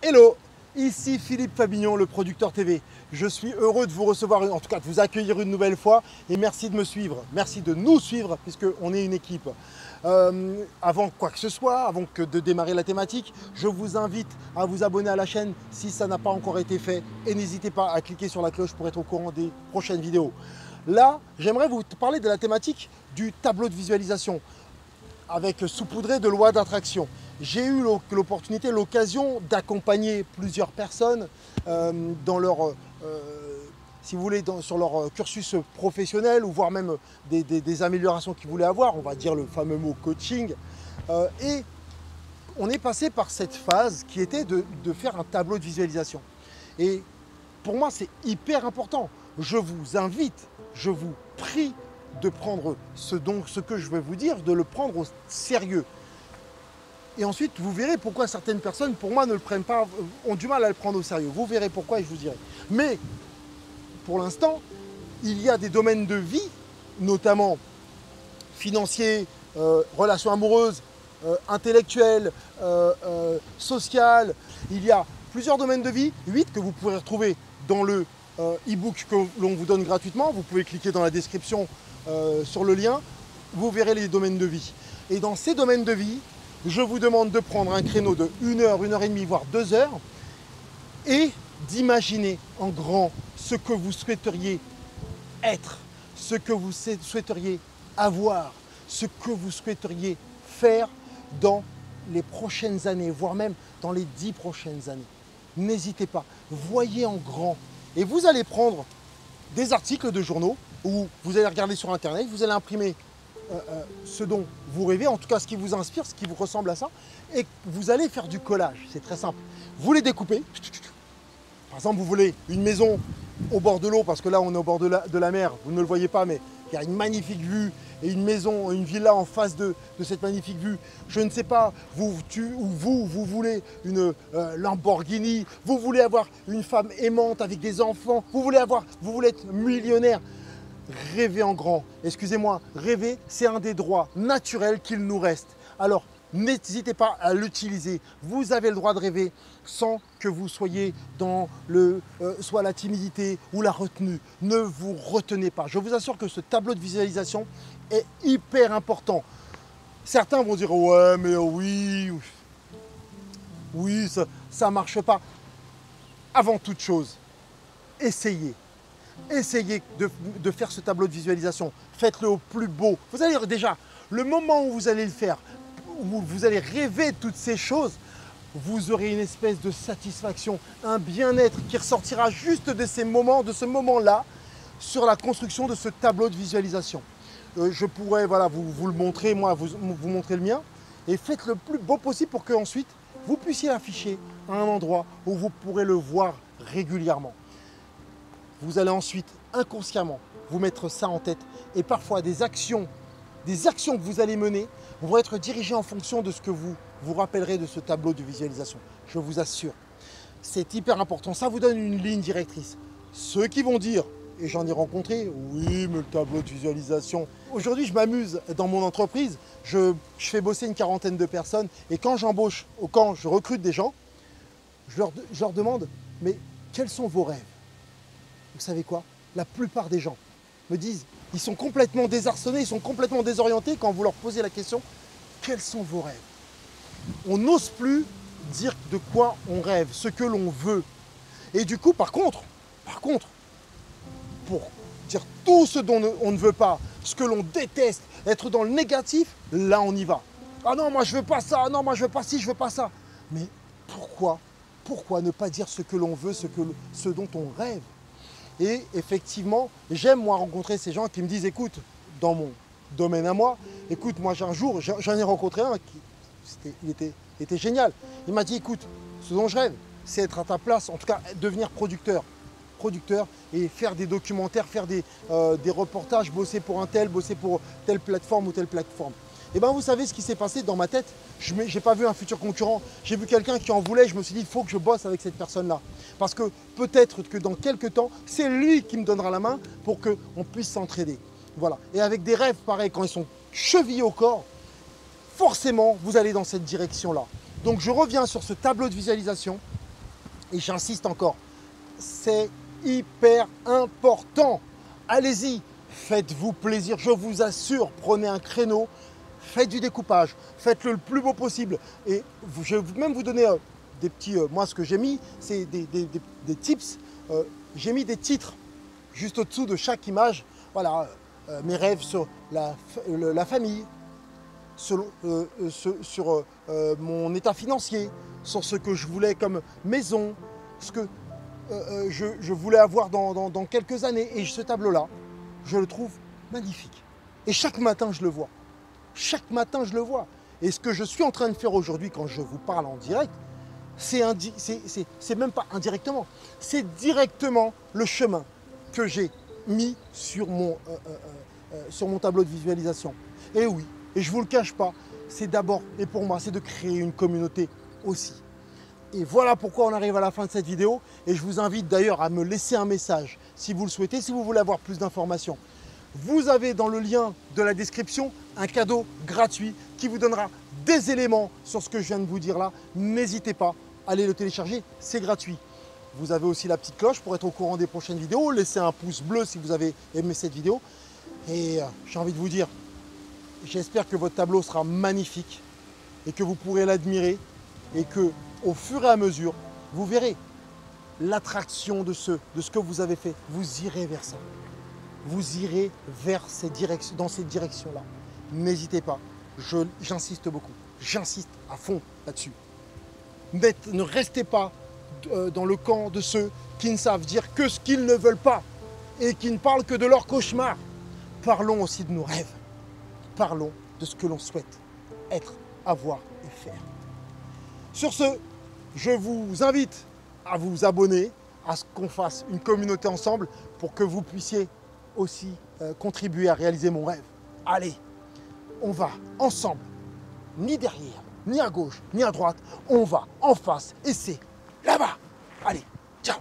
Hello, ici Philippe Fabignon, le producteur TV. Je suis heureux de vous recevoir, en tout cas de vous accueillir une nouvelle fois et merci de me suivre, merci de nous suivre puisqu'on est une équipe. Avant quoi que ce soit, avant que de démarrer la thématique, je vous invite à vous abonner à la chaîne si ça n'a pas encore été fait et n'hésitez pas à cliquer sur la cloche pour être au courant des prochaines vidéos. Là, j'aimerais vous parler de la thématique du tableau de visualisation avec saupoudré de loi d'attraction. J'ai eu l'opportunité, l'occasion d'accompagner plusieurs personnes dans leur, si vous voulez, sur leur cursus professionnel ou voire même des améliorations qu'ils voulaient avoir, on va dire le fameux mot coaching. Et on est passé par cette phase qui était de faire un tableau de visualisation. Et pour moi, c'est hyper important. Je vous invite, je vous prie de prendre ce que je vais vous dire, de le prendre au sérieux. Et ensuite, vous verrez pourquoi certaines personnes, pour moi, ne le prennent pas, ont du mal à le prendre au sérieux. Vous verrez pourquoi et je vous dirai. Mais, pour l'instant, il y a des domaines de vie, notamment financiers, relations amoureuses, intellectuelles, sociales. Il y a plusieurs domaines de vie, 8 que vous pourrez retrouver dans le e-book que l'on vous donne gratuitement. Vous pouvez cliquer dans la description sur le lien. Vous verrez les domaines de vie. Et dans ces domaines de vie, je vous demande de prendre un créneau de 1 heure, 1 heure et demie, voire 2 heures et d'imaginer en grand ce que vous souhaiteriez être, ce que vous souhaiteriez avoir, ce que vous souhaiteriez faire dans les prochaines années, voire même dans les 10 prochaines années. N'hésitez pas, voyez en grand. Et vous allez prendre des articles de journaux où vous allez regarder sur Internet, vous allez imprimer ce dont vous rêvez, en tout cas ce qui vous inspire, ce qui vous ressemble à ça, et vous allez faire du collage. C'est très simple. Vous les découpez. Par exemple, vous voulez une maison au bord de l'eau, parce que là on est au bord de la mer, vous ne le voyez pas, mais il y a une magnifique vue et une maison, une villa en face de cette magnifique vue. Je ne sais pas, vous voulez une Lamborghini, vous voulez avoir une femme aimante avec des enfants, vous voulez être millionnaire. Rêver en grand, excusez-moi, rêver, c'est un des droits naturels qu'il nous reste. Alors, n'hésitez pas à l'utiliser. Vous avez le droit de rêver sans que vous soyez dans soit la timidité ou la retenue. Ne vous retenez pas. Je vous assure que ce tableau de visualisation est hyper important. Certains vont dire « ouais, mais oui, ça ne marche pas ». Avant toute chose, essayez. Essayez de faire ce tableau de visualisation. Faites-le au plus beau. Vous allez déjà, le moment où vous allez le faire, où vous allez rêver de toutes ces choses, vous aurez une espèce de satisfaction, un bien-être qui ressortira juste de ces moments, de ce moment-là, sur la construction de ce tableau de visualisation. Je pourrais vous le montrer, moi, vous montrer le mien, et faites le plus beau possible pour qu'ensuite, vous puissiez l'afficher à un endroit où vous pourrez le voir régulièrement. Vous allez ensuite inconsciemment vous mettre ça en tête et parfois des actions que vous allez mener vont être dirigées en fonction de ce que vous vous rappellerez de ce tableau de visualisation. Je vous assure, c'est hyper important. Ça vous donne une ligne directrice. Ceux qui vont dire, et j'en ai rencontré, oui mais le tableau de visualisation. Aujourd'hui je m'amuse dans mon entreprise, je fais bosser une quarantaine de personnes et quand j'embauche ou quand je recrute des gens, je leur demande, mais quels sont vos rêves ? Vous savez quoi? La plupart des gens me disent, ils sont complètement désarçonnés, ils sont complètement désorientés quand vous leur posez la question, quels sont vos rêves? On n'ose plus dire de quoi on rêve, ce que l'on veut. Et du coup, par contre, pour dire tout ce dont on ne veut pas, ce que l'on déteste, être dans le négatif, là on y va. Ah non, moi je veux pas ça, non, moi je veux pas ci, je veux pas ça. Mais pourquoi ne pas dire ce que l'on veut, ce dont on rêve? Et effectivement, j'aime moi rencontrer ces gens qui me disent, écoute, dans mon domaine à moi, écoute, moi un jour, j'en ai rencontré un, il était génial. Il m'a dit, écoute, ce dont je rêve, c'est être à ta place, en tout cas devenir producteur et faire des documentaires, faire des reportages, bosser pour un tel, bosser pour telle plateforme ou telle plateforme. Et bien vous savez ce qui s'est passé dans ma tête, je n'ai pas vu un futur concurrent, j'ai vu quelqu'un qui en voulait, je me suis dit il faut que je bosse avec cette personne-là. Parce que peut-être que dans quelques temps, c'est lui qui me donnera la main pour qu'on puisse s'entraider. Voilà. Et avec des rêves pareils, quand ils sont chevillés au corps, forcément vous allez dans cette direction-là. Donc je reviens sur ce tableau de visualisation. Et j'insiste encore, c'est hyper important. Allez-y, faites-vous plaisir, je vous assure, prenez un créneau, faites du découpage, faites-le le plus beau possible. Et je vais même vous donner des petits, moi ce que j'ai mis, c'est des tips. J'ai mis des titres juste au-dessous de chaque image. Voilà, mes rêves sur la famille, sur mon état financier, sur ce que je voulais comme maison, ce que je voulais avoir dans quelques années. Et ce tableau-là, je le trouve magnifique. Et chaque matin, je le vois. Chaque matin, je le vois. Et ce que je suis en train de faire aujourd'hui quand je vous parle en direct, c'est même pas indirectement, c'est directement le chemin que j'ai mis sur mon tableau de visualisation. Et oui, et je ne vous le cache pas, c'est d'abord, et pour moi, c'est de créer une communauté aussi. Et voilà pourquoi on arrive à la fin de cette vidéo. Et je vous invite d'ailleurs à me laisser un message si vous le souhaitez, si vous voulez avoir plus d'informations. Vous avez dans le lien de la description un cadeau gratuit qui vous donnera des éléments sur ce que je viens de vous dire là. N'hésitez pas, allez le télécharger, c'est gratuit. Vous avez aussi la petite cloche pour être au courant des prochaines vidéos. Laissez un pouce bleu si vous avez aimé cette vidéo. Et j'ai envie de vous dire, j'espère que votre tableau sera magnifique et que vous pourrez l'admirer et que au fur et à mesure, vous verrez l'attraction de ce que vous avez fait. Vous irez vers ça. Vous irez dans cette direction-là. N'hésitez pas, j'insiste beaucoup, j'insiste à fond là-dessus. Ne restez pas dans le camp de ceux qui ne savent dire que ce qu'ils ne veulent pas et qui ne parlent que de leurs cauchemars. Parlons aussi de nos rêves. Parlons de ce que l'on souhaite être, avoir et faire. Sur ce, je vous invite à vous abonner, à ce qu'on fasse une communauté ensemble pour que vous puissiez aussi contribuer à réaliser mon rêve. Allez, on va ensemble, ni derrière, ni à gauche, ni à droite, on va en face et c'est là-bas. Allez, ciao!